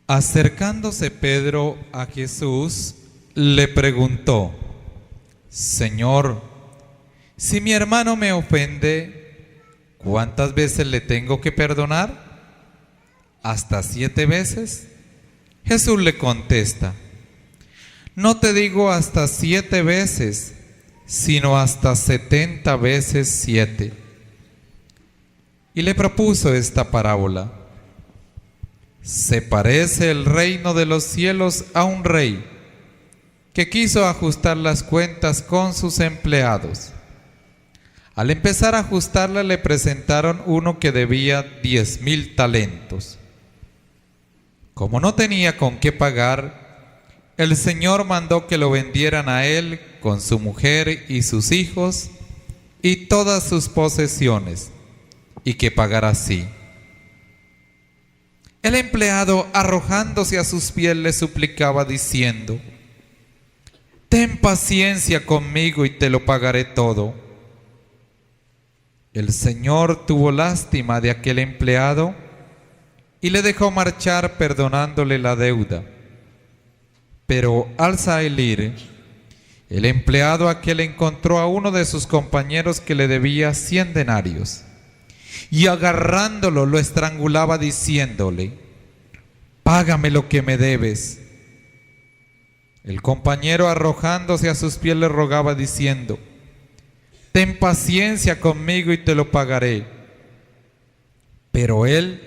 Acercándose Pedro a Jesús, le preguntó: Señor, si mi hermano me ofende, ¿cuántas veces le tengo que perdonar? ¿Hasta 7 veces? Jesús le contesta: No te digo hasta 7 veces, sino hasta 70 veces 7. Y le propuso esta parábola: Se parece el reino de los cielos a un rey que quiso ajustar las cuentas con sus empleados. Al empezar a ajustarla, le presentaron uno que debía 10,000 talentos. Como no tenía con qué pagar, el Señor mandó que lo vendieran a él con su mujer y sus hijos y todas sus posesiones, y que pagara así. El empleado, arrojándose a sus pies, le suplicaba diciendo: Ten paciencia conmigo y te lo pagaré todo. El Señor tuvo lástima de aquel empleado y le dejó marchar perdonándole la deuda. Pero al salir, el empleado aquel encontró a uno de sus compañeros que le debía 100 denarios. Y agarrándolo lo estrangulaba diciéndole: Págame lo que me debes. El compañero, arrojándose a sus pies, le rogaba diciendo: Ten paciencia conmigo y te lo pagaré. Pero él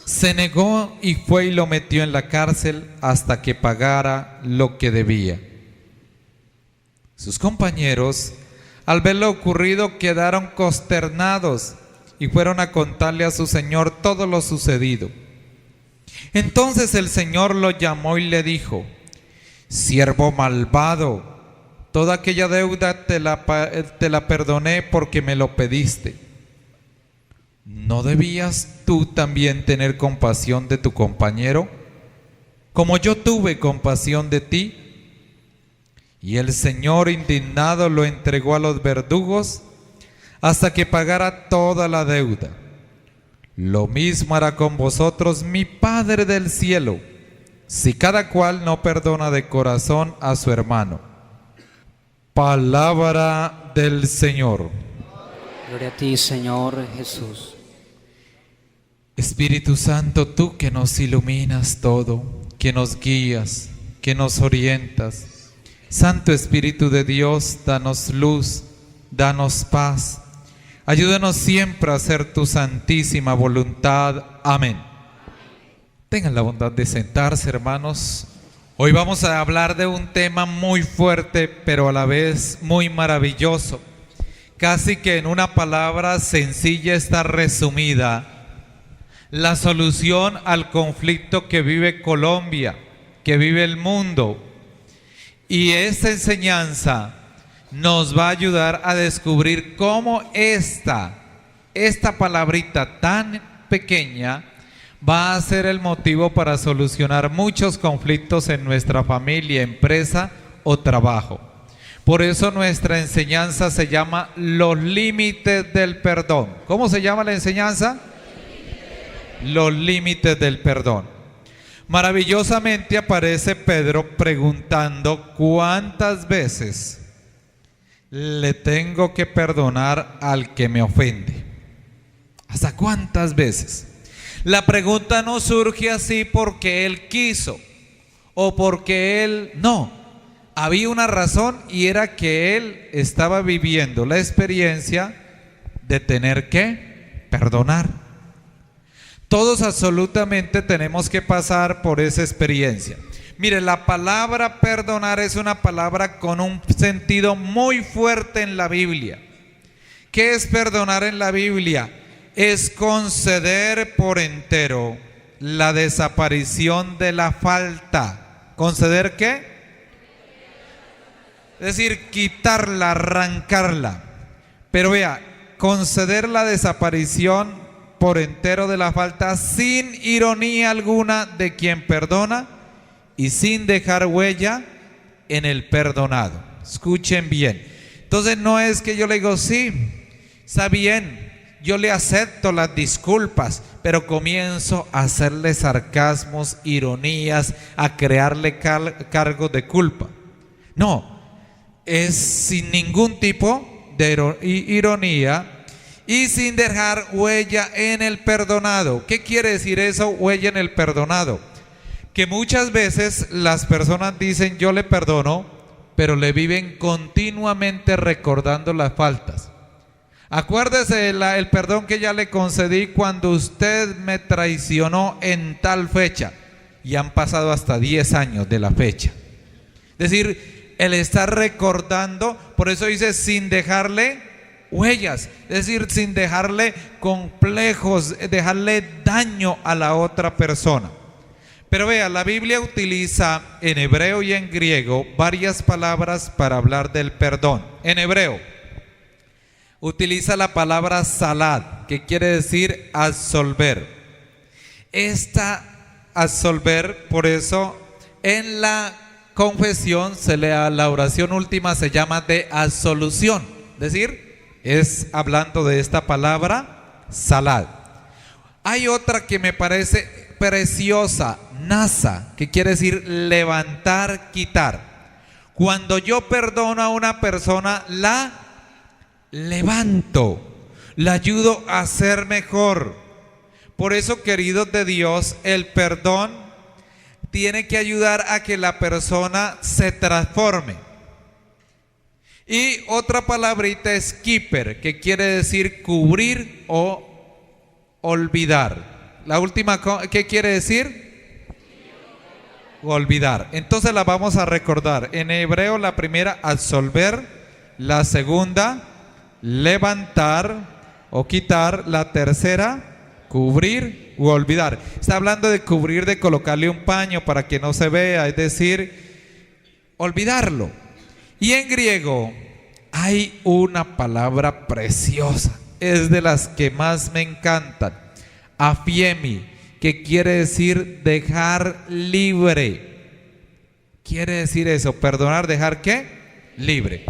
se negó y fue y lo metió en la cárcel hasta que pagara lo que debía. Sus compañeros, al ver lo ocurrido, quedaron consternados y fueron a contarle a su señor todo lo sucedido. Entonces el Señor lo llamó y le dijo: Siervo malvado, toda aquella deuda te la perdoné porque me lo pediste. ¿No debías tú también tener compasión de tu compañero, como yo tuve compasión de ti? Y el Señor, indignado, lo entregó a los verdugos hasta que pagara toda la deuda. Lo mismo hará con vosotros mi Padre del cielo, si cada cual no perdona de corazón a su hermano. Palabra del Señor. Gloria a ti, Señor Jesús. Espíritu Santo, tú que nos iluminas todo, que nos guías, que nos orientas. Santo Espíritu de Dios, danos luz, danos paz. Ayúdanos siempre a hacer tu santísima voluntad. Amén. Tengan la bondad de sentarse, hermanos. Hoy vamos a hablar de un tema muy fuerte, pero a la vez muy maravilloso. Casi que en una palabra sencilla está resumida la solución al conflicto que vive Colombia, que vive el mundo. Y esta enseñanza nos va a ayudar a descubrir cómo esta palabrita tan pequeña va a ser el motivo para solucionar muchos conflictos en nuestra familia, empresa o trabajo. Por eso nuestra enseñanza se llama Los límites del perdón. ¿Cómo se llama la enseñanza? Los límites del perdón. Maravillosamente aparece Pedro preguntando: ¿cuántas veces le tengo que perdonar al que me ofende? ¿Hasta cuántas veces? La pregunta no surge así porque él quiso o porque él no. Había una razón, y era que él estaba viviendo la experiencia de tener que perdonar. Todos absolutamente tenemos que pasar por esa experiencia. Mire, la palabra perdonar es una palabra con un sentido muy fuerte en la Biblia. ¿Qué es perdonar en la Biblia? Es conceder por entero la desaparición de la falta. ¿Conceder qué? Es decir, quitarla, arrancarla. Pero vea, conceder la desaparición por entero de la falta sin ironía alguna de quien perdona y sin dejar huella en el perdonado. Escuchen bien. Entonces no es que yo le digo: sí, está bien, yo le acepto las disculpas, pero comienzo a hacerle sarcasmos, ironías, a crearle cargos de culpa. No, es sin ningún tipo de ironía y sin dejar huella en el perdonado. ¿Qué quiere decir eso, huella en el perdonado? Que muchas veces las personas dicen yo le perdono, pero le viven continuamente recordando las faltas. Acuérdese el perdón que ya le concedí cuando usted me traicionó en tal fecha, y han pasado hasta 10 años de la fecha. Es decir, él está recordando, por eso dice sin dejarle huellas, es decir, sin dejarle complejos, dejarle daño a la otra persona. Pero vea, la Biblia utiliza en hebreo y en griego varias palabras para hablar del perdón. En hebreo utiliza la palabra salad, que quiere decir absolver. Esta absolver, por eso en la confesión la oración última se llama de absolución, es decir, es hablando de esta palabra salad. Hay otra que me parece preciosa, nasa, que quiere decir levantar, quitar. Cuando yo perdono a una persona, la levanto, la ayudo a ser mejor. Por eso, queridos de Dios, el perdón tiene que ayudar a que la persona se transforme. Y otra palabrita es keeper, que quiere decir cubrir o olvidar. La última, ¿qué quiere decir? Olvidar. Entonces la vamos a recordar. En hebreo la primera, absolver. La segunda, levantar o quitar. La tercera, cubrir u olvidar. Está hablando de cubrir, de colocarle un paño para que no se vea, es decir, olvidarlo. Y en griego hay una palabra preciosa, es de las que más me encantan, afiemi, que quiere decir dejar libre. Quiere decir eso, perdonar, dejar ¿qué? Libre.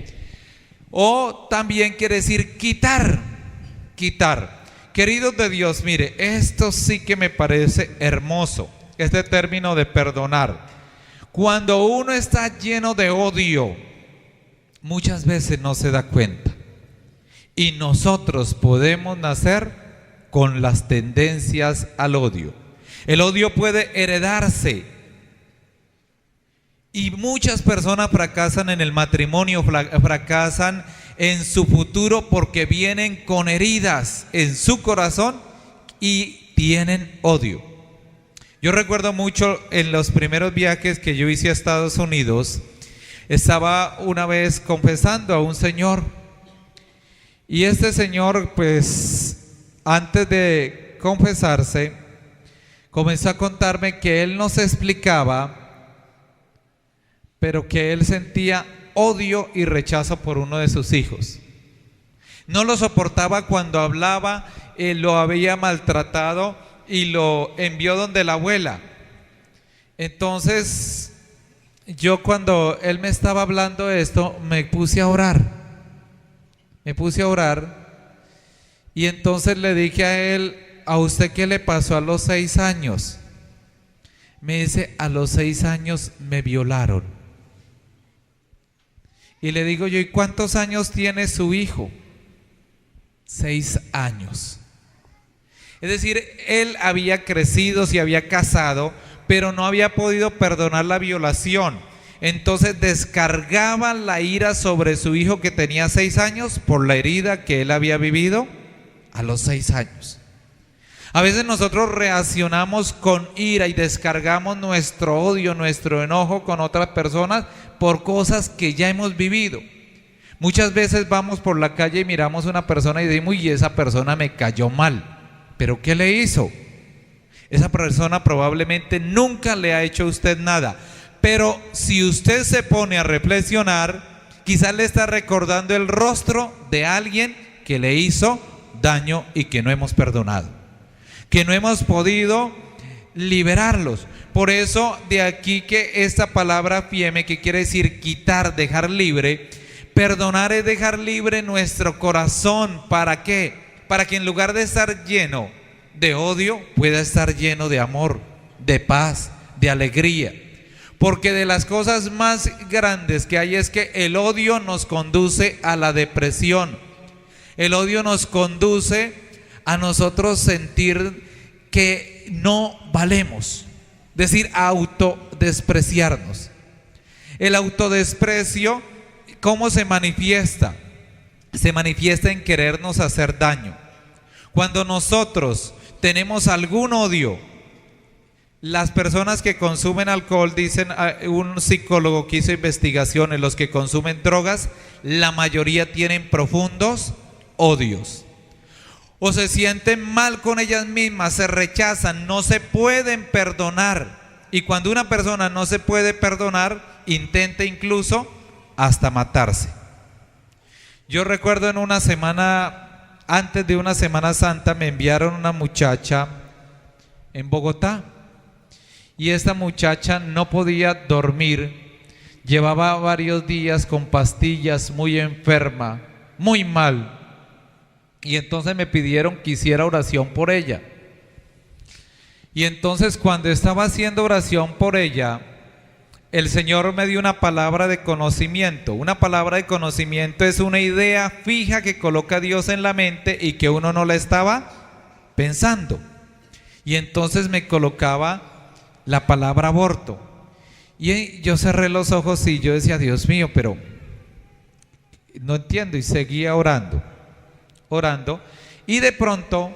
O también quiere decir quitar, quitar. Queridos de Dios, mire, esto sí que me parece hermoso, este término de perdonar. Cuando uno está lleno de odio, muchas veces no se da cuenta. Y nosotros podemos nacer con las tendencias al odio. El odio puede heredarse. Y muchas personas fracasan en el matrimonio, fracasan en su futuro porque vienen con heridas en su corazón y tienen odio. Yo recuerdo mucho en los primeros viajes que yo hice a Estados Unidos, estaba una vez confesando a un señor. Y este señor, pues, antes de confesarse, comenzó a contarme que él no se explicaba, pero que él sentía odio y rechazo por uno de sus hijos. No lo soportaba cuando hablaba, lo había maltratado y lo envió donde la abuela. Entonces, yo cuando él me estaba hablando esto, me puse a orar. Y entonces le dije a él, ¿a usted qué le pasó a los 6 años? Me dice, a los 6 años me violaron. Y le digo yo, ¿y cuántos años tiene su hijo? 6 años. Es decir, él había crecido, se había casado, pero no había podido perdonar la violación. Entonces descargaba la ira sobre su hijo que tenía 6 años por la herida que él había vivido a los 6 años. A veces nosotros reaccionamos con ira y descargamos nuestro odio, nuestro enojo con otras personas por cosas que ya hemos vivido. Muchas veces vamos por la calle y miramos a una persona y decimos, y esa persona me cayó mal. ¿Pero qué le hizo? Esa persona probablemente nunca le ha hecho a usted nada. Pero si usted se pone a reflexionar, quizás le está recordando el rostro de alguien que le hizo daño y que no hemos perdonado, que no hemos podido liberarlos. Por eso de aquí que esta palabra fieme, que quiere decir quitar, dejar libre, perdonar es dejar libre nuestro corazón. ¿Para qué? Para que en lugar de estar lleno de odio, pueda estar lleno de amor, de paz, de alegría. Porque de las cosas más grandes que hay es que el odio nos conduce a la depresión. El odio nos conduce a nosotros sentir que no valemos, es decir, a autodespreciarnos. El autodesprecio, ¿cómo se manifiesta? Se manifiesta en querernos hacer daño. Cuando nosotros tenemos algún odio, las personas que consumen alcohol, dicen un psicólogo que hizo investigaciones, los que consumen drogas, la mayoría tienen profundos odios. O se sienten mal con ellas mismas, se rechazan, no se pueden perdonar. Y cuando una persona no se puede perdonar, intenta incluso hasta matarse. Yo recuerdo en una semana, antes de una Semana Santa, me enviaron una muchacha en Bogotá. Y esta muchacha no podía dormir, llevaba varios días con pastillas, muy enferma, muy mal. Y entonces me pidieron que hiciera oración por ella. Y entonces cuando estaba haciendo oración por ella, el Señor me dio una palabra de conocimiento. Una palabra de conocimiento es una idea fija que coloca Dios en la mente y que uno no la estaba pensando. Y entonces me colocaba la palabra aborto. Y yo cerré los ojos y yo decía, Dios mío, pero no entiendo, y seguía orando. Y de pronto,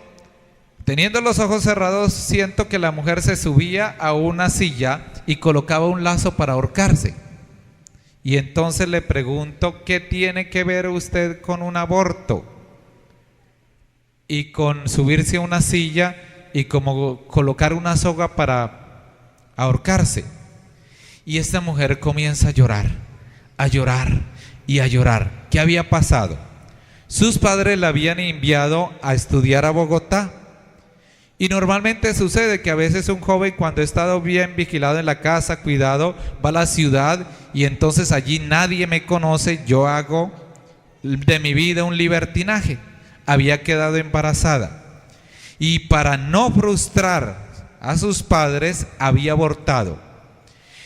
teniendo los ojos cerrados, siento que la mujer se subía a una silla y colocaba un lazo para ahorcarse. Y entonces le pregunto, ¿qué tiene que ver usted con un aborto? Y con subirse a una silla y como colocar una soga para ahorcarse. Y esta mujer comienza a llorar y a llorar. ¿Qué había pasado? Sus padres la habían enviado a estudiar a Bogotá. Y normalmente sucede que a veces un joven, cuando ha estado bien vigilado en la casa, cuidado, va a la ciudad y entonces allí nadie me conoce, yo hago de mi vida un libertinaje. Había quedado embarazada y para no frustrar a sus padres había abortado.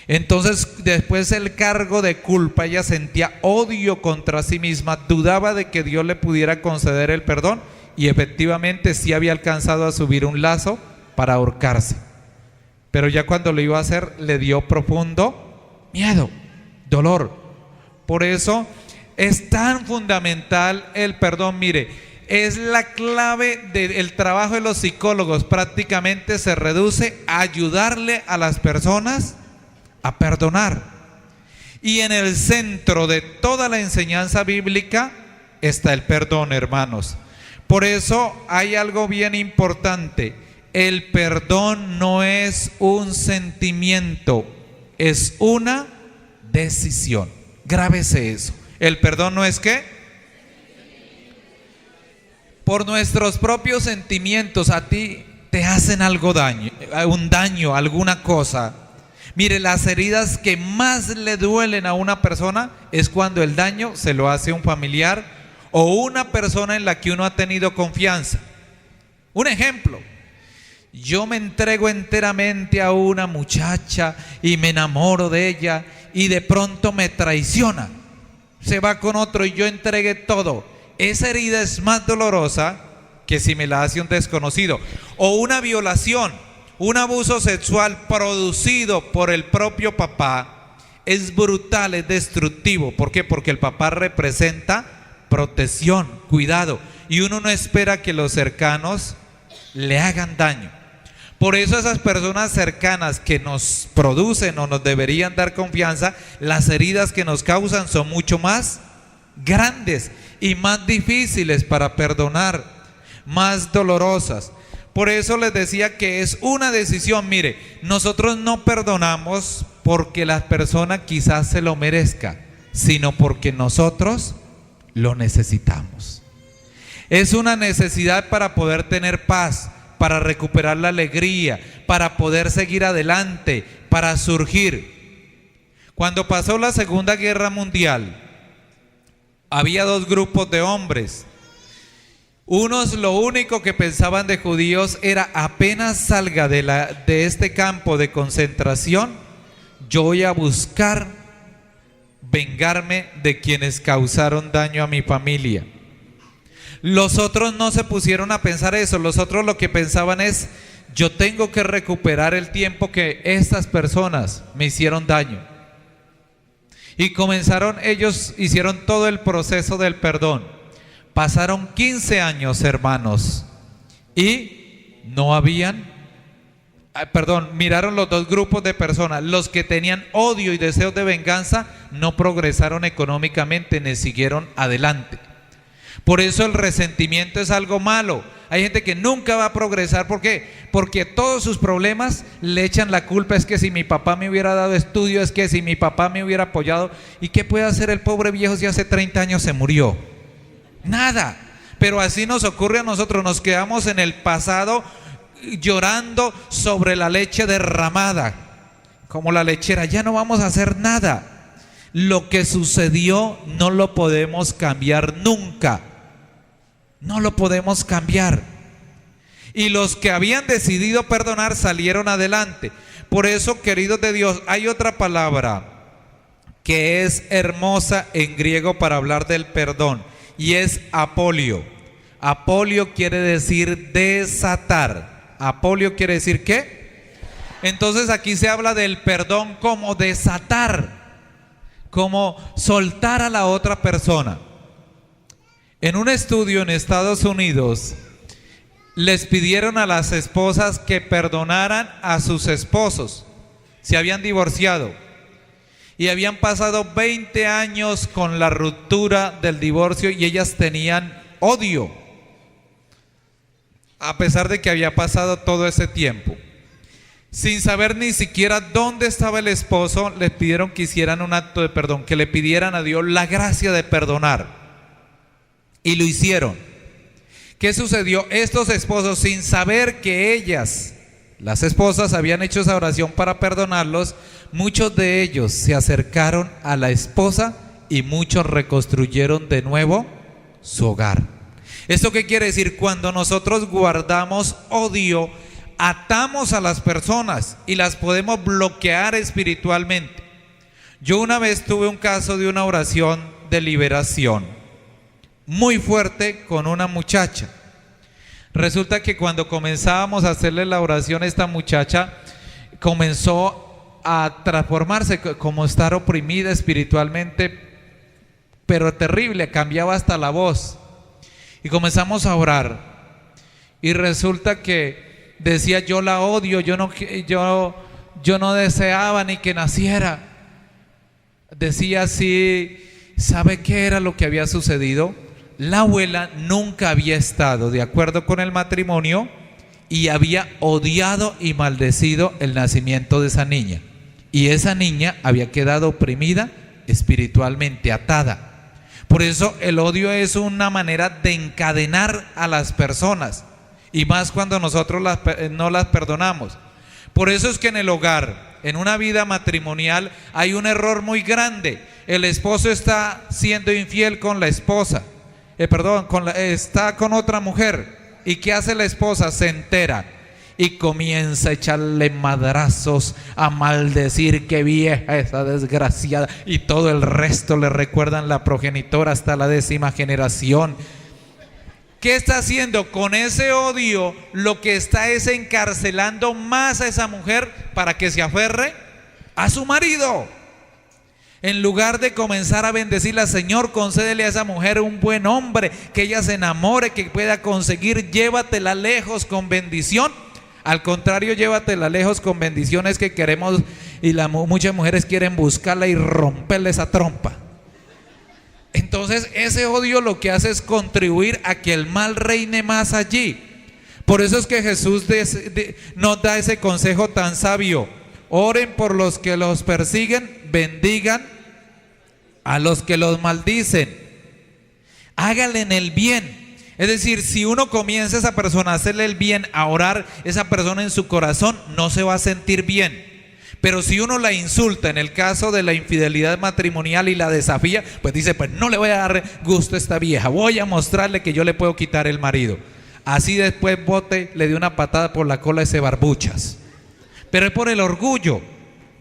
Entonces después el cargo de culpa, ella sentía odio contra sí misma, dudaba de que Dios le pudiera conceder el perdón y efectivamente sí había alcanzado a subir un lazo para ahorcarse. Pero ya cuando lo iba a hacer le dio profundo miedo, dolor. Por eso es tan fundamental el perdón. Mire, es la clave del trabajo de los psicólogos, prácticamente se reduce a ayudarle a las personas a perdonar. Y en el centro de toda la enseñanza bíblica está el perdón, hermanos. Por eso hay algo bien importante. El perdón no es un sentimiento, es una decisión. Grábese eso. El perdón no es ¿qué? Por nuestros propios sentimientos a ti te hacen algo daño, un daño, alguna cosa. Mire, las heridas que más le duelen a una persona es cuando el daño se lo hace un familiar o una persona en la que uno ha tenido confianza. Un ejemplo, yo me entrego enteramente a una muchacha y me enamoro de ella y de pronto me traiciona, se va con otro y yo entregué todo. Esa herida es más dolorosa que si me la hace un desconocido. O una violación, un abuso sexual producido por el propio papá es brutal, es destructivo. ¿Por qué? Porque el papá representa protección, cuidado, y uno no espera que los cercanos le hagan daño. Por eso esas personas cercanas que nos producen o nos deberían dar confianza, las heridas que nos causan son mucho más grandes y más difíciles para perdonar, más dolorosas. Por eso les decía que es una decisión. Mire, nosotros no perdonamos porque la persona quizás se lo merezca, sino porque nosotros lo necesitamos. Es una necesidad para poder tener paz, para recuperar la alegría, para poder seguir adelante, para surgir. Cuando pasó la Segunda Guerra Mundial, había dos grupos de hombres Unos lo único que pensaban de judíos era: apenas salga de este campo de concentración, yo voy a buscar vengarme de quienes causaron daño a mi familia. Los otros no se pusieron a pensar eso. Los otros lo que pensaban es: yo tengo que recuperar el tiempo que estas personas me hicieron daño. Y ellos hicieron todo el proceso del perdón. Pasaron 15 años, hermanos, y miraron los dos grupos de personas. Los que tenían odio y deseos de venganza no progresaron económicamente ni siguieron adelante. Por eso el resentimiento es algo malo. Hay gente que nunca va a progresar. ¿Por qué? Porque todos sus problemas le echan la culpa. Es que si mi papá me hubiera dado estudio, es que si mi papá me hubiera apoyado. ¿Y qué puede hacer el pobre viejo si hace 30 años se murió? Nada. Pero así nos ocurre a nosotros. Nos quedamos en el pasado llorando sobre la leche derramada, como la lechera. Ya no vamos a hacer nada. Lo que sucedió no lo podemos cambiar nunca. No lo podemos cambiar. Y los que habían decidido perdonar salieron adelante. Por eso, queridos de Dios, hay otra palabra que es hermosa en griego para hablar del perdón, y es apolio. Apolio quiere decir desatar. Apolio quiere decir ¿qué? Entonces aquí se habla del perdón como desatar, como soltar a la otra persona. En un estudio en Estados Unidos, les pidieron a las esposas que perdonaran a sus esposos. Se habían divorciado y habían pasado 20 años con la ruptura del divorcio y ellas tenían odio, a pesar de que había pasado todo ese tiempo. Sin saber ni siquiera dónde estaba el esposo, les pidieron que hicieran un acto de perdón, que le pidieran a Dios la gracia de perdonar. Y lo hicieron. ¿Qué sucedió? Estos esposos, sin saber que ellas, las esposas, habían hecho esa oración para perdonarlos, muchos de ellos se acercaron a la esposa y muchos reconstruyeron de nuevo su hogar. ¿Esto qué quiere decir? Cuando nosotros guardamos odio, atamos a las personas y las podemos bloquear espiritualmente. Yo una vez tuve un caso de una oración de liberación muy fuerte con una muchacha. Resulta que cuando comenzábamos a hacerle la oración, esta muchacha comenzó a transformarse, como estar oprimida espiritualmente, pero terrible, cambiaba hasta la voz. Y comenzamos a orar y resulta que decía: yo la odio, yo no deseaba ni que naciera. Decía así. ¿Sabe qué era lo que había sucedido? La abuela nunca había estado de acuerdo con el matrimonio y había odiado y maldecido el nacimiento de esa niña. Y esa niña había quedado oprimida espiritualmente, atada. Por eso el odio es una manera de encadenar a las personas, y más cuando nosotros no las perdonamos. Por eso es que en el hogar, en una vida matrimonial, hay un error muy grande. El esposo está siendo infiel con la esposa, está con otra mujer. ¿Y qué hace la esposa? Se entera y comienza a echarle madrazos, a maldecir: qué vieja esa desgraciada, y todo el resto le recuerdan la progenitora hasta la 10ª generación. ¿Qué está haciendo? Con ese odio lo que está es encarcelando más a esa mujer para que se aferre a su marido. En lugar de comenzar a bendecirla: Señor, concédele a esa mujer un buen hombre, que ella se enamore, que pueda conseguir, llévatela lejos con bendición. Al contrario, llévatela lejos con bendiciones que queremos, y muchas mujeres quieren buscarla y romperle esa trompa. Entonces ese odio lo que hace es contribuir a que el mal reine más allí. Por eso es que Jesús nos da ese consejo tan sabio: oren por los que los persiguen, bendigan a los que los maldicen, háganle en el bien. Es decir, si uno comienza a esa persona a hacerle el bien, a orar, esa persona en su corazón no se va a sentir bien. Pero si uno la insulta en el caso de la infidelidad matrimonial y la desafía, pues dice, pues no le voy a dar gusto a esta vieja, voy a mostrarle que yo le puedo quitar el marido. Así después bote, le dio una patada por la cola a ese barbuchas. Pero es por el orgullo.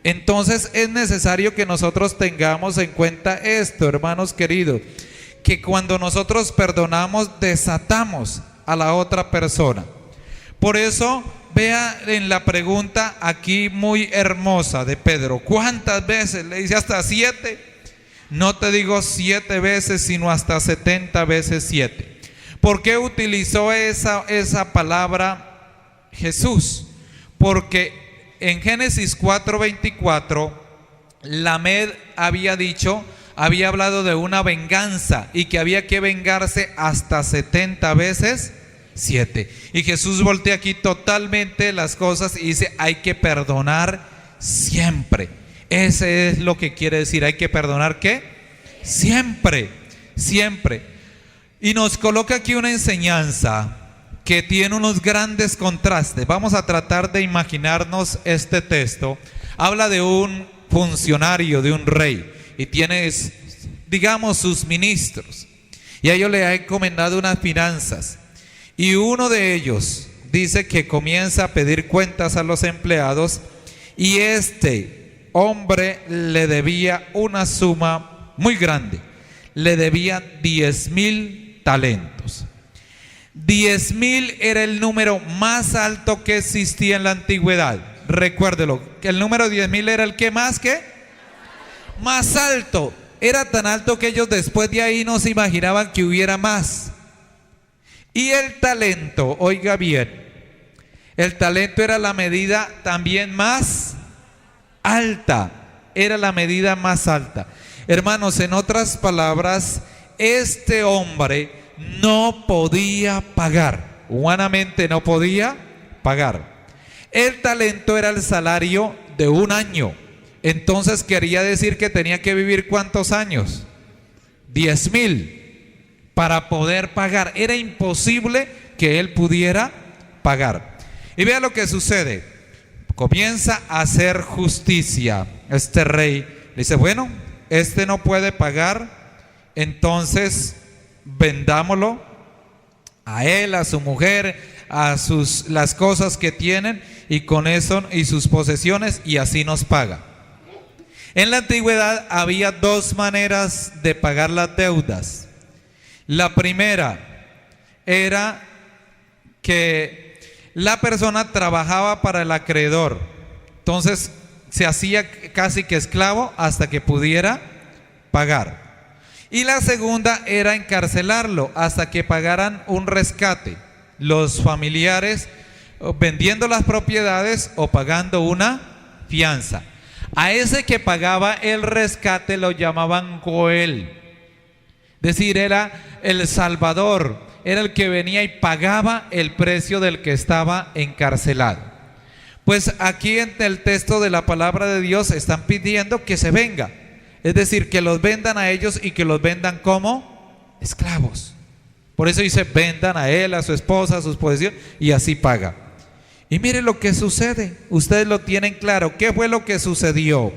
Entonces es necesario que nosotros tengamos en cuenta esto, hermanos queridos, que cuando nosotros perdonamos, desatamos a la otra persona. Por eso, vea en la pregunta aquí muy hermosa de Pedro, ¿cuántas veces? Le dice hasta 7. No te digo 7 veces, sino hasta 70 veces 7. ¿Por qué utilizó esa palabra Jesús? Porque en Génesis 4:24, Lamed había hablado de una venganza y que había que vengarse hasta 70 veces 7. Y Jesús voltea aquí totalmente las cosas y dice, hay que perdonar siempre. Ese es lo que quiere decir, hay que perdonar ¿qué? Siempre, siempre. Y nos coloca aquí una enseñanza que tiene unos grandes contrastes. Vamos a tratar de imaginarnos este texto. Habla de un funcionario, de un rey, y tiene, digamos, sus ministros. Y a ellos le ha encomendado unas finanzas. Y uno de ellos dice que comienza a pedir cuentas a los empleados, y este hombre le debía una suma muy grande. Le debía 10,000 talentos. 10,000 era el número más alto que existía en la antigüedad. Recuérdelo, que el número 10,000 era el que más que más alto. Era tan alto que ellos después de ahí no se imaginaban que hubiera más. Y el talento, oiga bien, el talento era la medida también más alta. Era la medida más alta. Hermanos, en otras palabras, este hombre no podía pagar. Humanamente no podía pagar. El talento era el salario de un año. Entonces quería decir que tenía que vivir ¿cuántos años? 10,000 para poder pagar. Era imposible que él pudiera pagar. Y vea lo que sucede. Comienza a hacer justicia. Este rey le dice, bueno, este no puede pagar, entonces vendámoslo a él, a su mujer, a las cosas que tienen, y con eso y sus posesiones, y así nos paga. En la antigüedad había 2 maneras de pagar las deudas. La primera era que la persona trabajaba para el acreedor, entonces se hacía casi que esclavo hasta que pudiera pagar. Y la segunda era encarcelarlo hasta que pagaran un rescate, los familiares vendiendo las propiedades o pagando una fianza. A ese que pagaba el rescate lo llamaban Goel, es decir, era el salvador, era el que venía y pagaba el precio del que estaba encarcelado. Pues aquí en el texto de la palabra de Dios están pidiendo que se venga, es decir, que los vendan a ellos y que los vendan como esclavos. Por eso dice, vendan a él, a su esposa, a sus posesiones, y así paga. Y mire lo que sucede, ustedes lo tienen claro. ¿Qué fue lo que sucedió?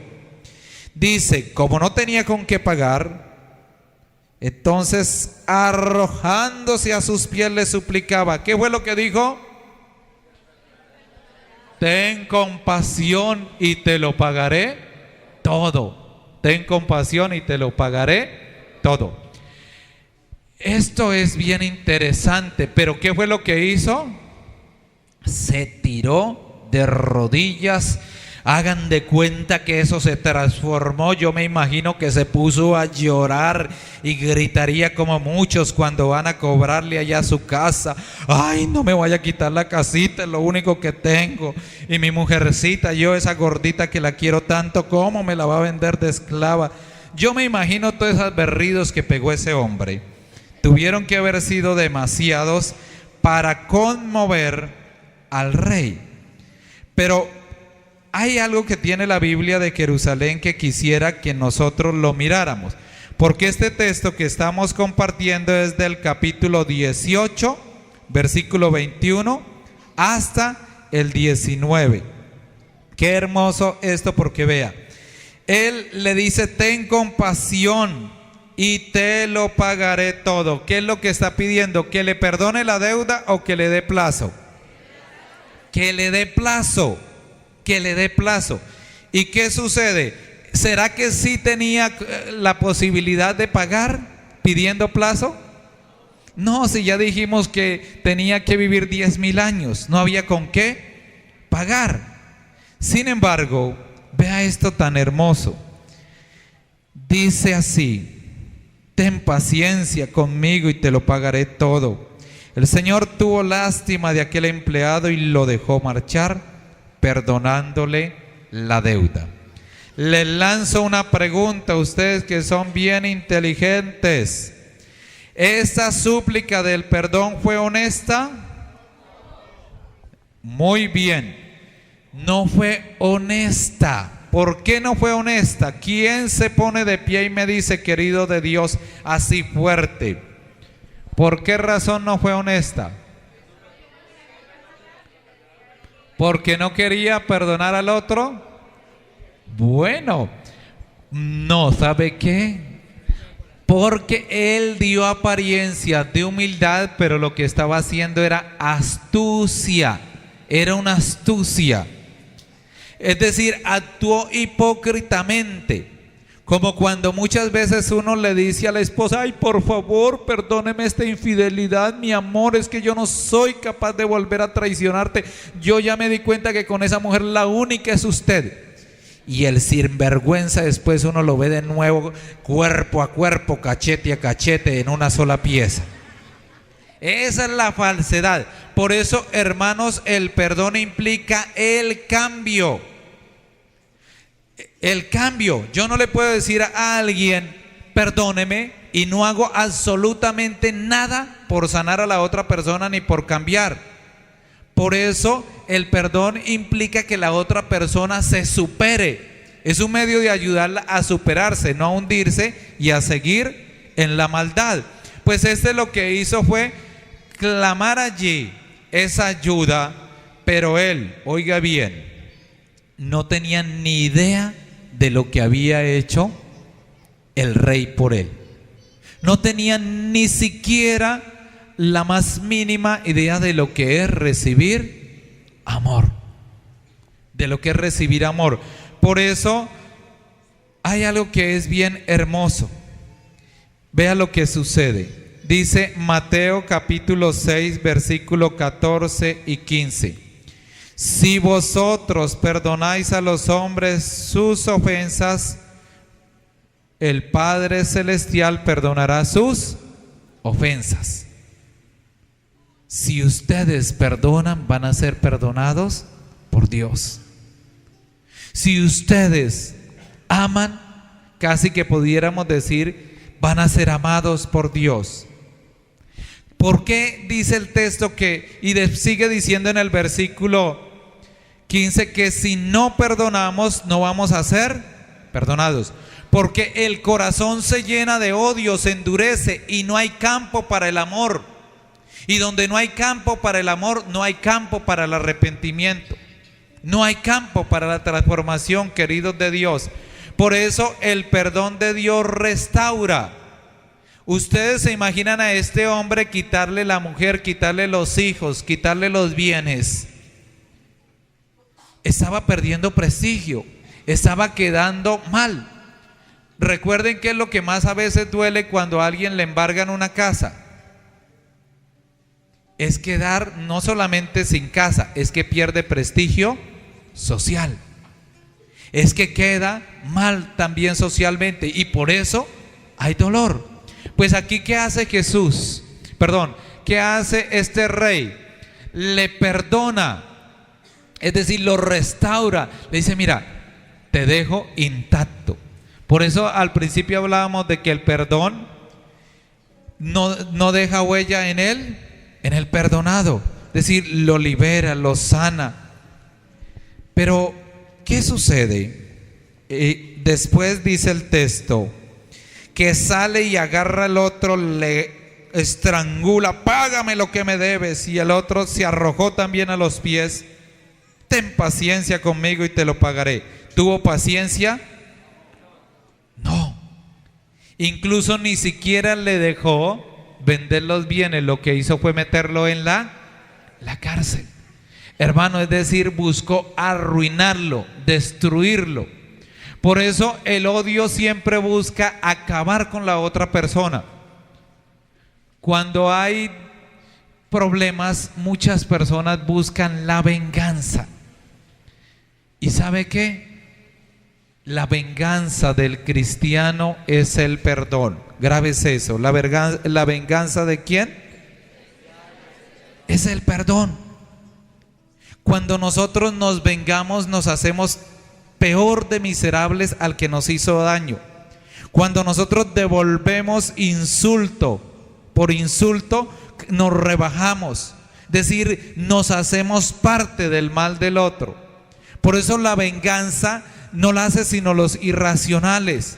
Dice, como no tenía con qué pagar, entonces arrojándose a sus pies le suplicaba. ¿Qué fue lo que dijo? Ten compasión y te lo pagaré todo. Ten compasión y te lo pagaré todo. Esto es bien interesante, pero ¿qué fue lo que hizo? Se tiró de rodillas. Hagan de cuenta que eso se transformó. Yo me imagino que se puso a llorar y gritaría como muchos cuando van a cobrarle allá a su casa. Ay, no me vaya a quitar la casita, es lo único que tengo. Y mi mujercita, yo esa gordita que la quiero tanto, ¿cómo me la va a vender de esclava? Yo me imagino todos esos berridos que pegó ese hombre. Tuvieron que haber sido demasiados para conmover al rey. Pero hay algo que tiene la Biblia de Jerusalén que quisiera que nosotros lo miráramos, porque este texto que estamos compartiendo es del capítulo 18, versículo 21 hasta el 19. Qué hermoso esto, porque vea, él le dice: ten compasión y te lo pagaré todo. ¿Qué es lo que está pidiendo? ¿Que le perdone la deuda o que le dé plazo? Que le dé plazo, que le dé plazo. ¿Y qué sucede? ¿Será que sí tenía la posibilidad de pagar pidiendo plazo? No, si ya dijimos que tenía que vivir 10.000 años, no había con qué pagar. Sin embargo, vea esto tan hermoso. Dice así: ten paciencia conmigo y te lo pagaré todo. El Señor tuvo lástima de aquel empleado y lo dejó marchar, perdonándole la deuda. Les lanzo una pregunta a ustedes que son bien inteligentes. ¿Esta súplica del perdón fue honesta? Muy bien. No fue honesta. ¿Por qué no fue honesta? ¿Quién se pone de pie y me dice, querido de Dios, así fuerte? ¿Por qué razón no fue honesta? ¿Porque no quería perdonar al otro? Bueno, no, ¿sabe qué? Porque él dio apariencia de humildad, pero lo que estaba haciendo era astucia, era una astucia. Es decir, actuó hipócritamente, como cuando muchas veces uno le dice a la esposa: ay, por favor, perdóneme esta infidelidad, mi amor, es que yo no soy capaz de volver a traicionarte, yo ya me di cuenta que con esa mujer la única es usted. Y el sinvergüenza después uno lo ve de nuevo, cuerpo a cuerpo, cachete a cachete, en una sola pieza. Esa es la falsedad. Por eso, hermanos, el perdón implica el cambio. El cambio. Yo no le puedo decir a alguien: perdóneme, y no hago absolutamente nada por sanar a la otra persona ni por cambiar. Por eso el perdón implica que la otra persona se supere. Es un medio de ayudarla a superarse, no a hundirse y a seguir en la maldad. Pues lo que hizo fue clamar allí esa ayuda, pero él, oiga bien, no tenía ni idea de lo que había hecho el rey por él. No tenía ni siquiera la más mínima idea de lo que es recibir amor. De lo que es recibir amor. Por eso hay algo que es bien hermoso. Vea lo que sucede. Dice Mateo capítulo 6, versículo 14 y 15. Si vosotros perdonáis a los hombres sus ofensas, el Padre Celestial perdonará sus ofensas. Si ustedes perdonan, van a ser perdonados por Dios. Si ustedes aman, casi que pudiéramos decir, van a ser amados por Dios. ¿Por qué dice el texto sigue diciendo en el versículo 15 que si no perdonamos no vamos a ser perdonados? Porque el corazón se llena de odio, se endurece y no hay campo para el amor. Y donde no hay campo para el amor, no hay campo para el arrepentimiento. No hay campo para la transformación, queridos de Dios. Por eso el perdón de Dios restaura. Ustedes se imaginan a este hombre quitarle la mujer, quitarle los hijos, quitarle los bienes. Estaba perdiendo prestigio, estaba quedando mal. Recuerden qué es lo que más a veces duele cuando a alguien le embargan una casa. Es quedar no solamente sin casa, es que pierde prestigio social. Es que queda mal también socialmente y por eso hay dolor. Pues aquí, ¿qué hace Jesús? ¿Qué hace este rey? Le perdona, es decir, lo restaura. Le dice: mira, te dejo intacto. Por eso al principio hablábamos de que el perdón no deja huella en el perdonado. Es decir, lo libera, lo sana. Pero, ¿qué sucede? Después dice el texto que sale y agarra al otro, le estrangula: págame lo que me debes. Y el otro se arrojó también a los pies ten paciencia conmigo y te lo pagaré. ¿Tuvo paciencia? No. Incluso ni siquiera le dejó vender los bienes. Lo que hizo fue meterlo en la cárcel. Hermano, es decir, buscó arruinarlo, destruirlo. Por eso el odio siempre busca acabar con la otra persona. Cuando hay problemas, muchas personas buscan la venganza. ¿Y sabe qué? La venganza del cristiano es el perdón. Grábese eso. ¿La venganza de quién? Es el perdón. Cuando nosotros nos vengamos, nos hacemos peor de miserables al que nos hizo daño. Cuando nosotros devolvemos insulto por insulto, nos rebajamos. Es decir, nos hacemos parte del mal del otro. Por eso la venganza no la hace sino los irracionales.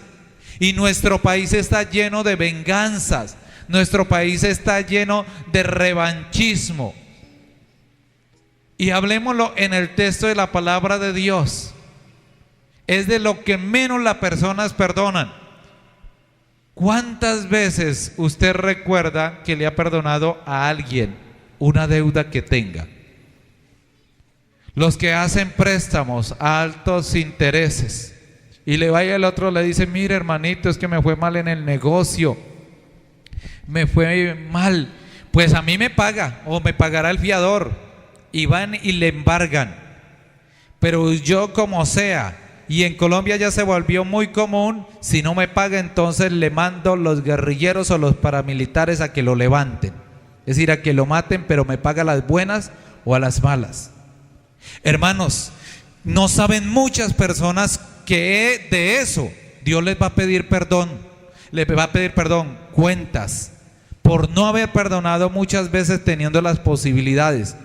Y nuestro país está lleno de venganzas. Nuestro país está lleno de revanchismo. Y hablemoslo en el texto de la palabra de Dios. Es de lo que menos las personas perdonan. ¿Cuántas veces usted recuerda que le ha perdonado a alguien una deuda que tenga? Los que hacen préstamos a altos intereses y le vaya el otro, le dice: mire, hermanito, es que me fue mal en el negocio, me fue mal, pues a mí me paga o me pagará el fiador, y van y le embargan. Pero yo, como sea, y en Colombia ya se volvió muy común, si no me paga, entonces le mando los guerrilleros o los paramilitares a que lo levanten, es decir, a que lo maten, pero me paga a las buenas o a las malas. Hermanos, no saben muchas personas que de eso Dios les va a pedir perdón, cuentas, por no haber perdonado muchas veces teniendo las posibilidades.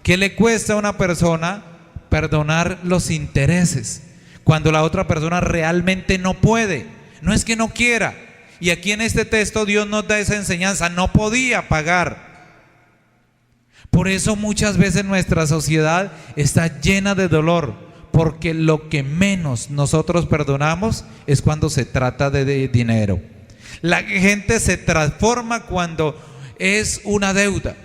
¿Qué le cuesta a una persona perdonar los intereses cuando la otra persona realmente no puede? No es que no quiera. Y aquí en este texto Dios nos da esa enseñanza: no podía pagar. Por eso muchas veces nuestra sociedad está llena de dolor, porque lo que menos nosotros perdonamos es cuando se trata de dinero. La gente se transforma cuando es una deuda.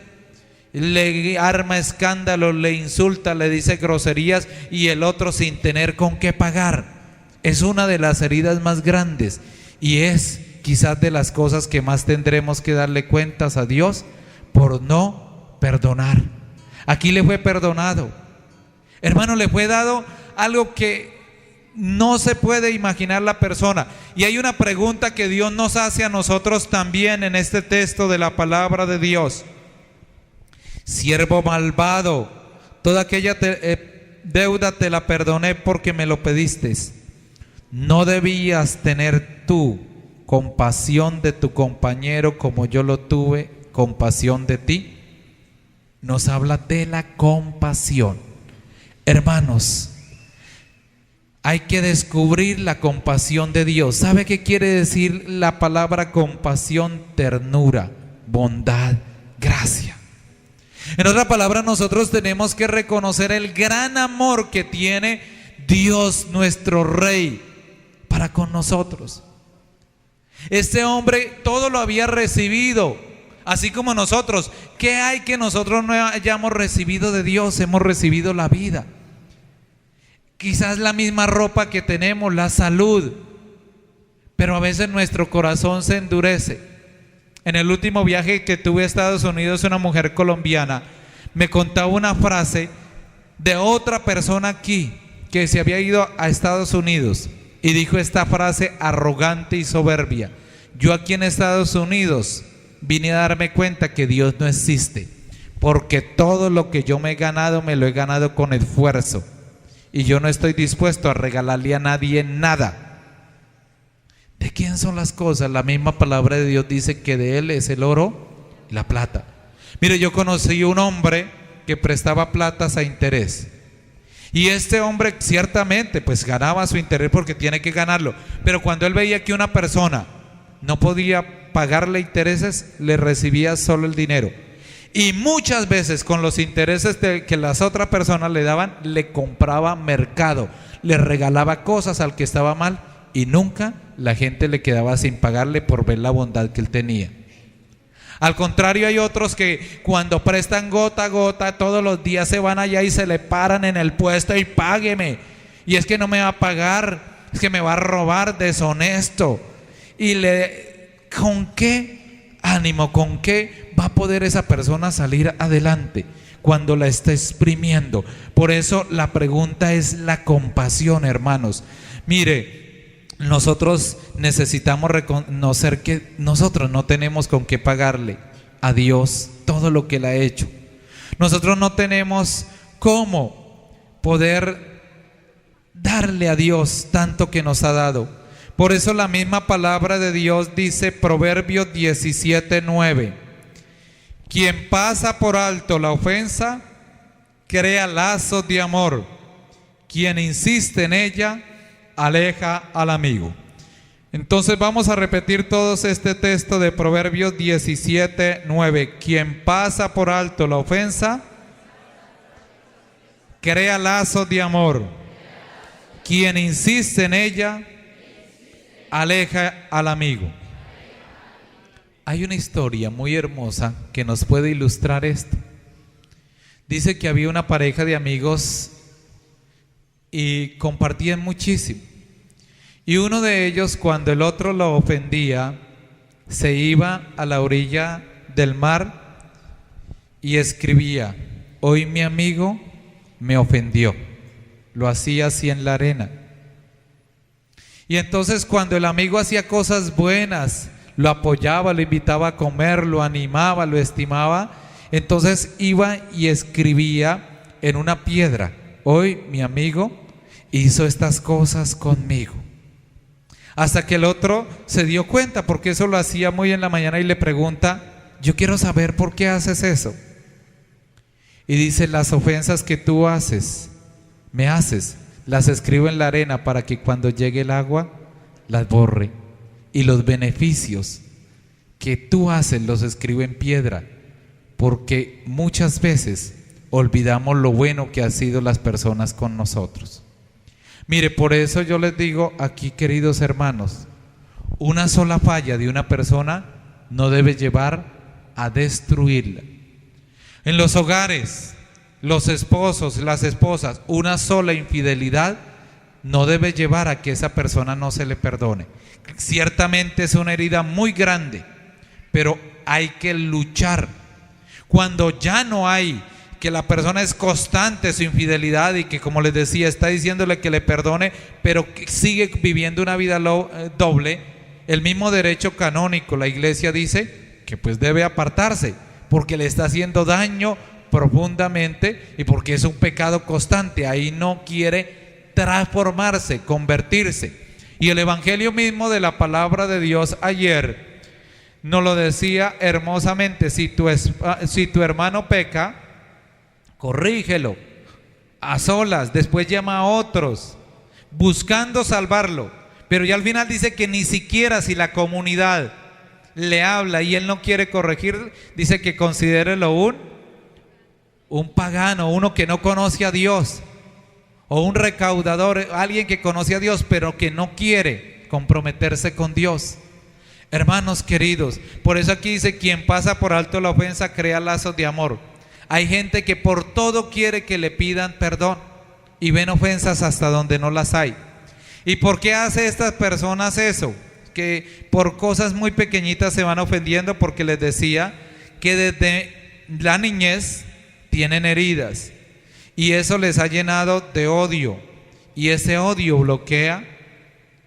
Le arma escándalo, le insulta, le dice groserías, y el otro sin tener con qué pagar. Es una de las heridas más grandes y es quizás de las cosas que más tendremos que darle cuentas a Dios por no perdonar. Aquí le fue perdonado. Hermano, le fue dado algo que no se puede imaginar la persona. Y hay una pregunta que Dios nos hace a nosotros también en este texto de la palabra de Dios. Siervo malvado, toda aquella deuda te la perdoné porque me lo pediste. ¿No debías tener tú compasión de tu compañero como yo lo tuve compasión de ti? Nos habla de la compasión. Hermanos, hay que descubrir la compasión de Dios. ¿Sabe qué quiere decir la palabra compasión? Ternura, bondad, gracia. En otra palabra, nosotros tenemos que reconocer el gran amor que tiene Dios, nuestro Rey, para con nosotros. Este hombre todo lo había recibido, así como nosotros. ¿Qué hay que nosotros no hayamos recibido de Dios? Hemos recibido la vida, quizás la misma ropa que tenemos, la salud, pero a veces nuestro corazón se endurece. En el último viaje que tuve a Estados Unidos, una mujer colombiana me contaba una frase de otra persona aquí que se había ido a Estados Unidos y dijo esta frase arrogante y soberbia: yo aquí en Estados Unidos vine a darme cuenta que Dios no existe, porque todo lo que yo me he ganado, me lo he ganado con esfuerzo, y yo no estoy dispuesto a regalarle a nadie nada. ¿De quién son las cosas? La misma palabra de Dios dice que de Él es el oro y la plata. Mire, yo conocí un hombre que prestaba platas a interés, y este hombre ciertamente pues ganaba su interés porque tiene que ganarlo, pero cuando él veía que una persona no podía pagarle intereses, le recibía solo el dinero. Y muchas veces con los intereses que las otras personas le daban, le compraba mercado, le regalaba cosas al que estaba mal y nunca la gente le quedaba sin pagarle por ver la bondad que él tenía. Al contrario, hay otros que cuando prestan gota a gota, todos los días se van allá y se le paran en el puesto y págueme. Y es que no me va a pagar, es que me va a robar, deshonesto. ¿Con qué ánimo, con qué va a poder esa persona salir adelante cuando la está exprimiendo? Por eso la pregunta es la compasión, hermanos. Mire, nosotros necesitamos reconocer que nosotros no tenemos con qué pagarle a Dios todo lo que Él ha hecho. Nosotros no tenemos cómo poder darle a Dios tanto que nos ha dado. Por eso la misma palabra de Dios dice, Proverbios 17:9: quien pasa por alto la ofensa, crea lazos de amor. Quien insiste en ella, aleja al amigo. Entonces vamos a repetir todos este texto de Proverbios 17:9. Quien pasa por alto la ofensa, crea lazos de amor. Quien insiste en ella, aleja al amigo. Hay una historia muy hermosa que nos puede ilustrar esto. Dice que había una pareja de amigos y compartían muchísimo. Y uno de ellos, cuando el otro lo ofendía, se iba a la orilla del mar y escribía: hoy mi amigo me ofendió. Lo hacía así en la arena. Y entonces cuando el amigo hacía cosas buenas, lo apoyaba, lo invitaba a comer, lo animaba, lo estimaba, entonces iba y escribía en una piedra: hoy mi amigo hizo estas cosas conmigo. Hasta que el otro se dio cuenta, porque eso lo hacía muy en la mañana, y le pregunta: yo quiero saber por qué haces eso. Y dice: las ofensas que tú me haces, las escribo en la arena para que cuando llegue el agua las borre. Y los beneficios que tú haces los escribo en piedra, porque muchas veces olvidamos lo bueno que han sido las personas con nosotros. Mire, por eso yo les digo aquí, queridos hermanos, una sola falla de una persona no debe llevar a destruirla. En los hogares, los esposos, las esposas, una sola infidelidad no debe llevar a que esa persona no se le perdone. Ciertamente es una herida muy grande, pero hay que luchar. Cuando ya no hay, que la persona es constante su infidelidad y que, como les decía, está diciéndole que le perdone, pero que sigue viviendo una vida doble, el mismo derecho canónico, la iglesia dice que pues debe apartarse, porque le está haciendo daño profundamente y porque es un pecado constante. Ahí no quiere transformarse, convertirse. Y el evangelio mismo de la palabra de Dios ayer nos lo decía hermosamente: si tu hermano peca, corrígelo a solas, después llama a otros buscando salvarlo. Pero ya al final dice que ni siquiera si la comunidad le habla y él no quiere corregir, dice que considérelo un pagano, uno que no conoce a Dios, o un recaudador, alguien que conoce a Dios pero que no quiere comprometerse con Dios. Hermanos queridos, por eso aquí dice: quien pasa por alto la ofensa, crea lazos de amor. Hay gente que por todo quiere que le pidan perdón y ven ofensas hasta donde no las hay. ¿Y por qué hace estas personas eso? Que por cosas muy pequeñitas se van ofendiendo, porque les decía que desde la niñez tienen heridas y eso les ha llenado de odio, y ese odio bloquea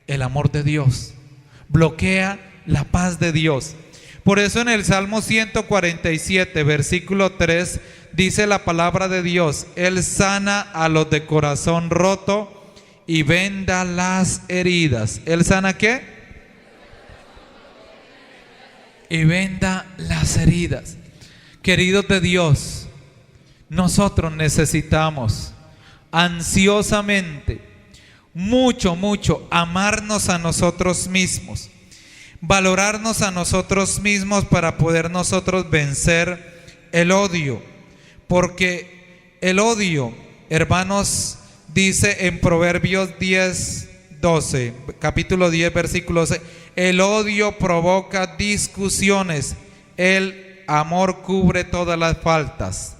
el amor de Dios, bloquea la paz de Dios. Por eso en el Salmo 147, versículo 3, dice la palabra de Dios: Él sana a los de corazón roto y venda las heridas. ¿Él sana qué? Y venda las heridas. Queridos de Dios, nosotros necesitamos ansiosamente, mucho, amarnos a nosotros mismos, valorarnos a nosotros mismos para poder nosotros vencer el odio, porque el odio, hermanos, dice en Proverbios 10:12, capítulo 10, versículo 12, el odio provoca discusiones, el amor cubre todas las faltas.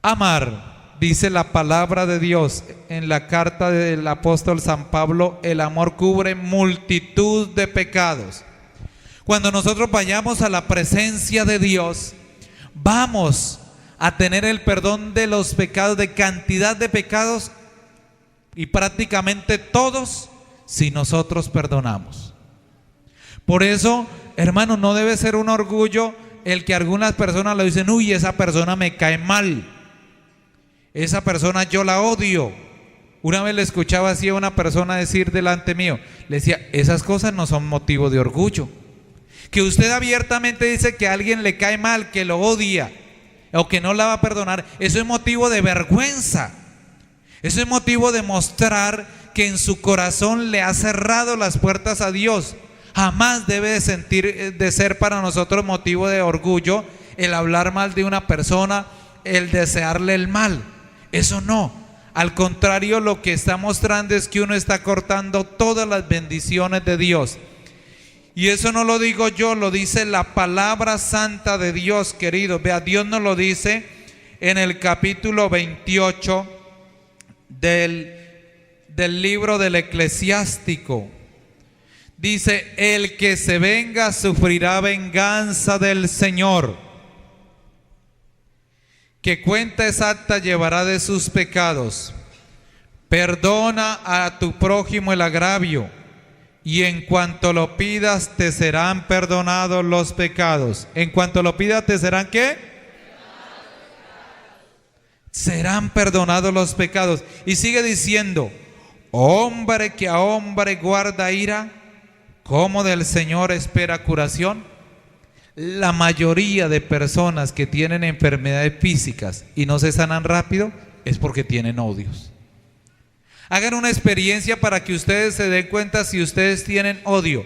Amar, dice la palabra de Dios en la carta del apóstol San Pablo, el amor cubre multitud de pecados. Cuando nosotros vayamos a la presencia de Dios, vamos a tener el perdón de los pecados, de cantidad de pecados, y prácticamente todos, si nosotros perdonamos. Por eso, hermano, no debe ser un orgullo el que algunas personas le dicen, uy, esa persona me cae mal, esa persona yo la odio. Una vez le escuchaba así a una persona decir delante mío, le decía, esas cosas no son motivo de orgullo. Que usted abiertamente dice que a alguien le cae mal, que lo odia o que no la va a perdonar, eso es motivo de vergüenza. Eso es motivo de mostrar que en su corazón le ha cerrado las puertas a Dios. Jamás debe de ser para nosotros motivo de orgullo el hablar mal de una persona, el desearle el mal. Eso no. Al contrario, lo que está mostrando es que uno está cortando todas las bendiciones de Dios. Y eso no lo digo yo, lo dice la palabra santa de Dios, queridos. Vea, Dios nos lo dice en el capítulo 28 del libro del Eclesiástico. Dice, el que se venga sufrirá venganza del Señor, que cuenta exacta llevará de sus pecados. Perdona a tu prójimo el agravio, y en cuanto lo pidas te serán perdonados los pecados. En cuanto lo pidas te serán ¿qué? Serán perdonados los pecados. Y sigue diciendo, hombre que a hombre guarda ira, ¿cómo del Señor espera curación? La mayoría de personas que tienen enfermedades físicas y no se sanan rápido es porque tienen odios. Hagan una experiencia para que ustedes se den cuenta si ustedes tienen odio.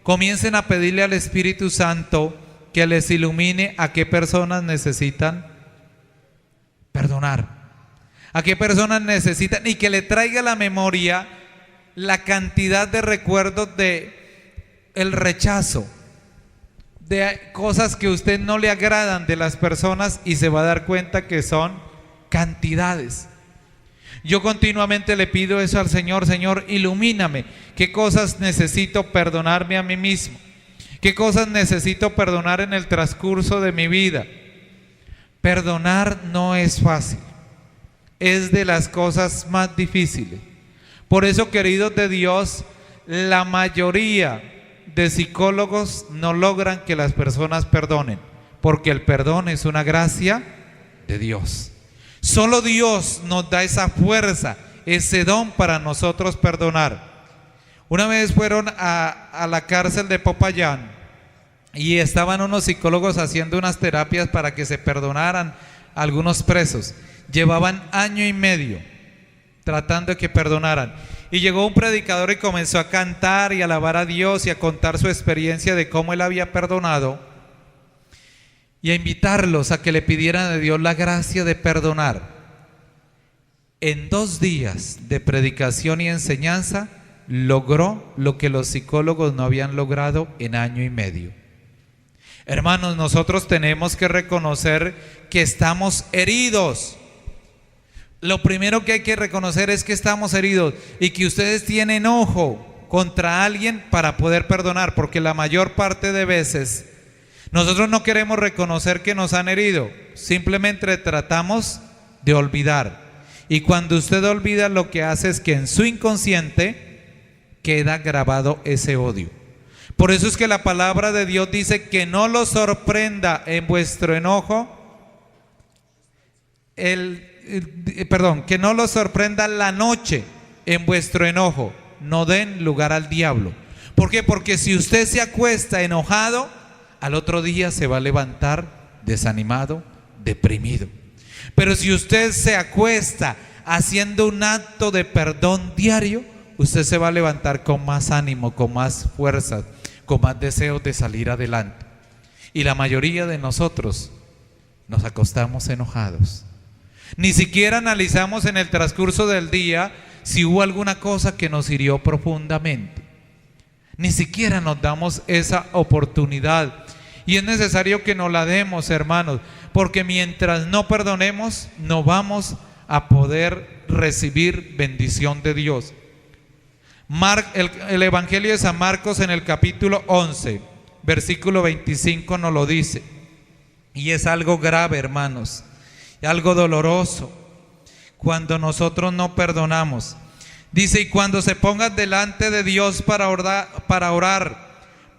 Comiencen a pedirle al Espíritu Santo que les ilumine a qué personas necesitan perdonar, a qué personas necesitan, y que le traiga a la memoria la cantidad de recuerdos de el rechazo, de cosas que a usted no le agradan de las personas, y se va a dar cuenta que son cantidades. Yo continuamente le pido eso al Señor, Señor, ilumíname, qué cosas necesito perdonarme a mí mismo, qué cosas necesito perdonar en el transcurso de mi vida. Perdonar no es fácil, es de las cosas más difíciles. Por eso, queridos de Dios, la mayoría de psicólogos no logran que las personas perdonen, porque el perdón es una gracia de Dios. Solo Dios nos da esa fuerza, ese don para nosotros perdonar. Una vez fueron a la cárcel de Popayán y estaban unos psicólogos haciendo unas terapias para que se perdonaran a algunos presos. Llevaban 1 año y medio tratando de que perdonaran. Y llegó un predicador y comenzó a cantar y a alabar a Dios y a contar su experiencia de cómo él había perdonado y a invitarlos a que le pidieran a Dios la gracia de perdonar. En 2 días de predicación y enseñanza logró lo que los psicólogos no habían logrado en 1 año y medio. Hermanos, nosotros tenemos que reconocer que estamos heridos. Lo primero que hay que reconocer es que estamos heridos y que ustedes tienen enojo contra alguien para poder perdonar, porque la mayor parte de veces nosotros no queremos reconocer que nos han herido, simplemente tratamos de olvidar. Y cuando usted olvida, lo que hace es que en su inconsciente queda grabado ese odio. Por eso es que la palabra de Dios dice que no los sorprenda en vuestro enojo, que no los sorprenda la noche en vuestro enojo, no den lugar al diablo. ¿Por qué? Porque si usted se acuesta enojado, al otro día se va a levantar desanimado, deprimido. Pero si usted se acuesta haciendo un acto de perdón diario, usted se va a levantar con más ánimo, con más fuerza, con más deseos de salir adelante. Y la mayoría de nosotros nos acostamos enojados. Ni siquiera analizamos en el transcurso del día si hubo alguna cosa que nos hirió profundamente. Ni siquiera nos damos esa oportunidad. Y es necesario que nos la demos, hermanos, porque mientras no perdonemos, no vamos a poder recibir bendición de Dios. El Evangelio de San Marcos en el capítulo 11, versículo 25 nos lo dice. Y es algo grave, hermanos, algo doloroso, cuando nosotros no perdonamos. Dice: y cuando se pongan delante de Dios para orar,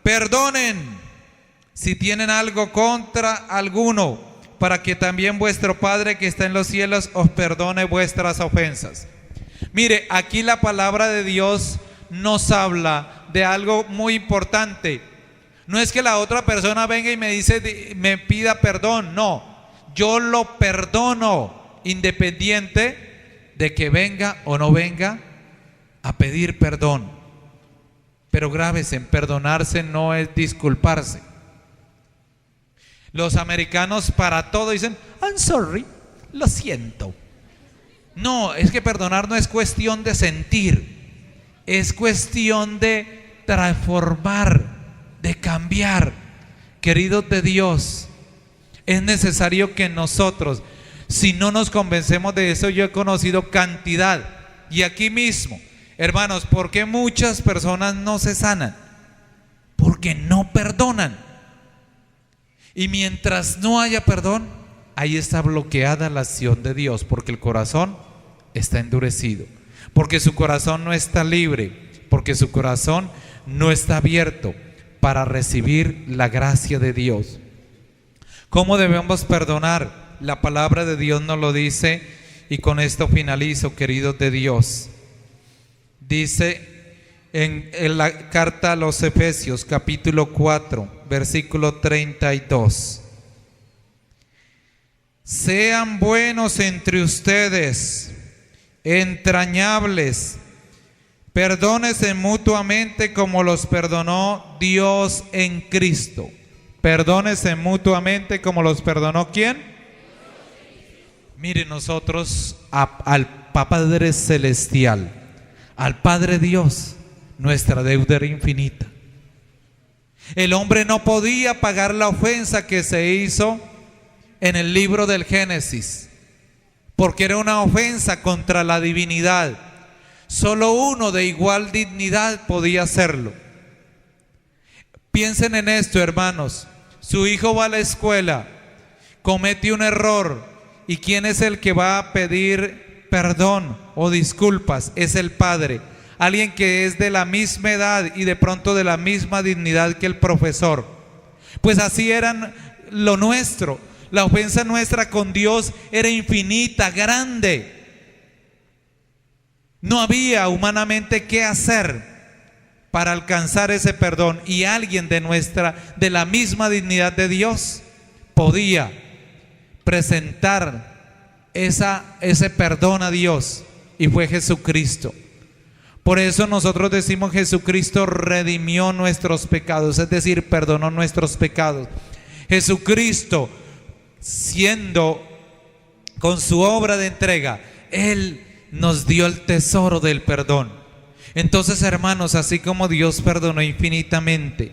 perdonen si tienen algo contra alguno, para que también vuestro Padre que está en los cielos os perdone vuestras ofensas. Mire, aquí la palabra de Dios nos habla de algo muy importante. No es que la otra persona venga y me pida perdón, no. Yo lo perdono, independiente de que venga o no venga a pedir perdón. Pero grábese, en perdonarse no es disculparse. Los americanos para todo dicen I'm sorry, lo siento. No, es que perdonar no es cuestión de sentir, es cuestión de transformar, de cambiar. Queridos de Dios, es necesario que nosotros, si no nos convencemos de eso, yo he conocido cantidad, y aquí mismo, hermanos, ¿por qué muchas personas no se sanan? Porque no perdonan. Y mientras no haya perdón, ahí está bloqueada la acción de Dios, porque el corazón está endurecido, porque su corazón no está libre, porque su corazón no está abierto para recibir la gracia de Dios. ¿Cómo debemos perdonar? La palabra de Dios nos lo dice, y con esto finalizo, queridos de Dios. Dice en la carta a los Efesios, capítulo 4, versículo 32. Sean buenos entre ustedes, entrañables, perdónense mutuamente como los perdonó Dios en Cristo. Perdónense mutuamente como los perdonó ¿quién? Mire, nosotros al Padre Celestial, al Padre Dios, nuestra deuda era infinita. El hombre no podía pagar la ofensa que se hizo en el libro del Génesis, porque era una ofensa contra la divinidad. Solo uno de igual dignidad podía hacerlo. Piensen en esto, hermanos. Su hijo va a la escuela, comete un error, ¿y quién es el que va a pedir perdón o disculpas? Es el padre. Alguien que es de la misma edad y de pronto de la misma dignidad que el profesor. Pues así eran lo nuestro. La ofensa nuestra con Dios era infinita, grande. No había humanamente qué hacer para alcanzar ese perdón, y alguien de la misma dignidad de Dios podía presentar ese perdón a Dios, y fue Jesucristo. Por eso nosotros decimos: Jesucristo redimió nuestros pecados, es decir, perdonó nuestros pecados. Jesucristo, siendo con su obra de entrega, Él nos dio el tesoro del perdón. Entonces, hermanos, así como Dios perdonó infinitamente,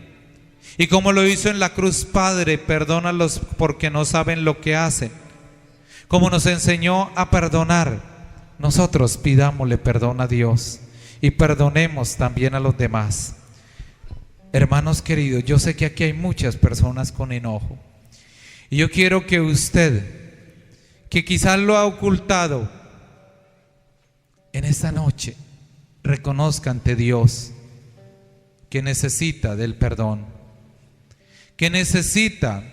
y como lo hizo en la cruz, Padre, perdónalos porque no saben lo que hacen, como nos enseñó a perdonar, nosotros pidámosle perdón a Dios y perdonemos también a los demás. Hermanos queridos, yo sé que aquí hay muchas personas con enojo, y yo quiero que usted, que quizás lo ha ocultado, en esta noche reconozca ante Dios que necesita del perdón, que necesita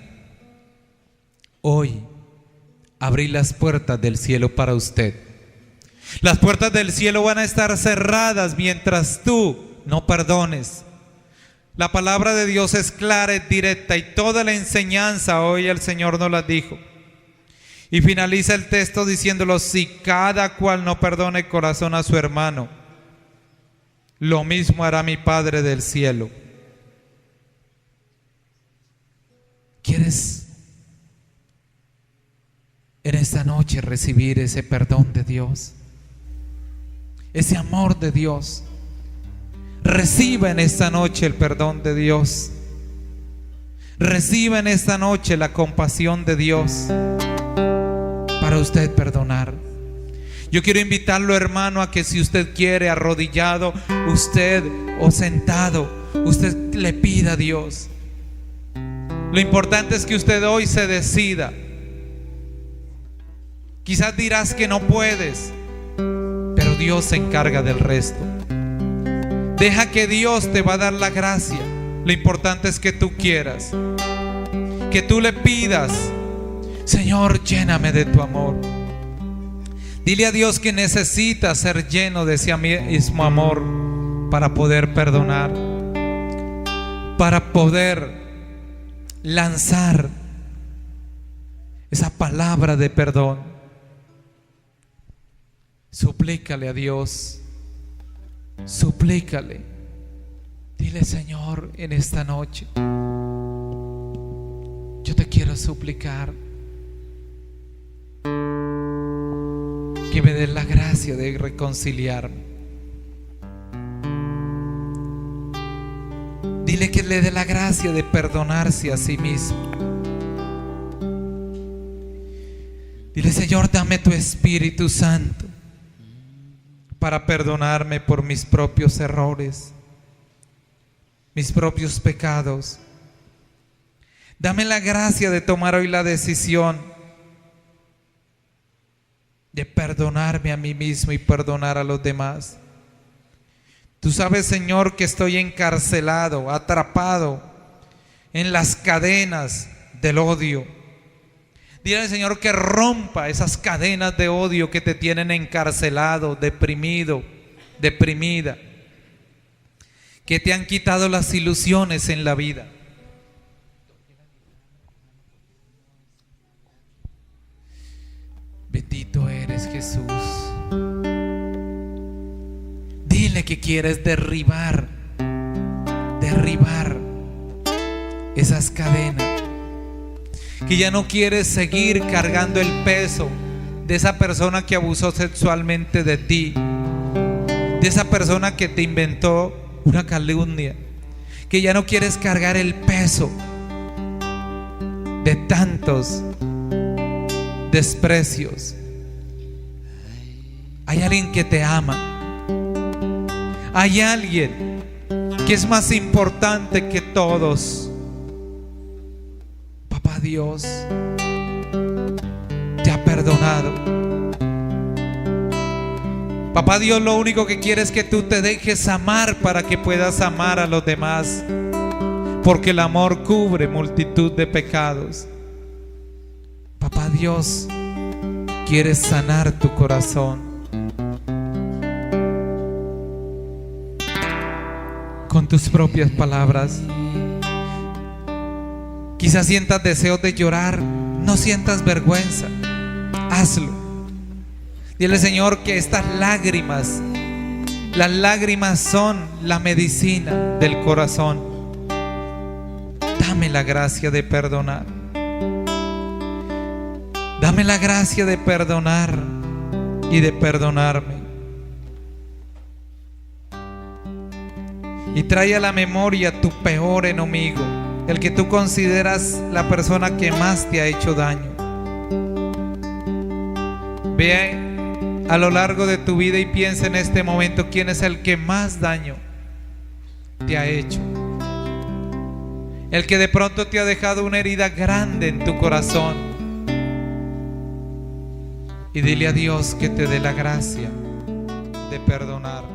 hoy abrir las puertas del cielo para usted. Las puertas del cielo van a estar cerradas mientras tú no perdones. La palabra de Dios es clara, es directa, y toda la enseñanza hoy el Señor nos la dijo. Y finaliza el texto diciéndolo: si cada cual no perdone corazón a su hermano, lo mismo hará mi Padre del cielo. ¿Quieres en esta noche recibir ese perdón de Dios, ese amor de Dios. Reciba en esta noche el perdón de Dios. Reciba en esta noche la compasión de Dios para usted perdonar. Yo quiero invitarlo, hermano, a que si usted quiere, arrodillado, usted o sentado, usted le pida a Dios. Lo importante es que usted hoy se decida. Quizás dirás que no puedes, pero Dios se encarga del resto. Deja que Dios te va a dar la gracia. Lo importante es que tú quieras, que tú le pidas: Señor, lléname de tu amor. Dile a Dios que necesita ser lleno de ese mismo amor para poder perdonar, para poder lanzar esa palabra de perdón. Suplícale a Dios, suplícale. Dile: Señor, en esta noche yo te quiero suplicar que me des la gracia de reconciliarme. Dile que le dé la gracia de perdonarse a sí mismo. Dile: Señor, dame tu Espíritu Santo para perdonarme por mis propios errores, mis propios pecados. Dame la gracia de tomar hoy la decisión de perdonarme a mí mismo y perdonar a los demás. Tú sabes, Señor, que estoy encarcelado, atrapado en las cadenas del odio. Dile al Señor que rompa esas cadenas de odio que te tienen encarcelado, deprimido, deprimida, que te han quitado las ilusiones en la vida. Bendito eres, Jesús. Dile que quieres derribar esas cadenas, que ya no quieres seguir cargando el peso de esa persona que abusó sexualmente de ti, de esa persona que te inventó una calumnia, que ya no quieres cargar el peso de tantos desprecios. Hay alguien que te ama. Hay alguien que es más importante que todos. Papá Dios te ha perdonado. Papá Dios lo único que quiere es que tú te dejes amar para que puedas amar a los demás, porque el amor cubre multitud de pecados. Papá Dios quiere sanar tu corazón. Con tus propias palabras. Quizás sientas deseos de llorar, no sientas vergüenza, hazlo. Dile: Señor, que estas lágrimas, las lágrimas son la medicina del corazón. Dame la gracia de perdonar. Dame la gracia de perdonar y de perdonarme. Y trae a la memoria tu peor enemigo, el que tú consideras la persona que más te ha hecho daño. Ve a lo largo de tu vida y piensa en este momento quién es el que más daño te ha hecho. El que de pronto te ha dejado una herida grande en tu corazón. Y dile a Dios que te dé la gracia de perdonar.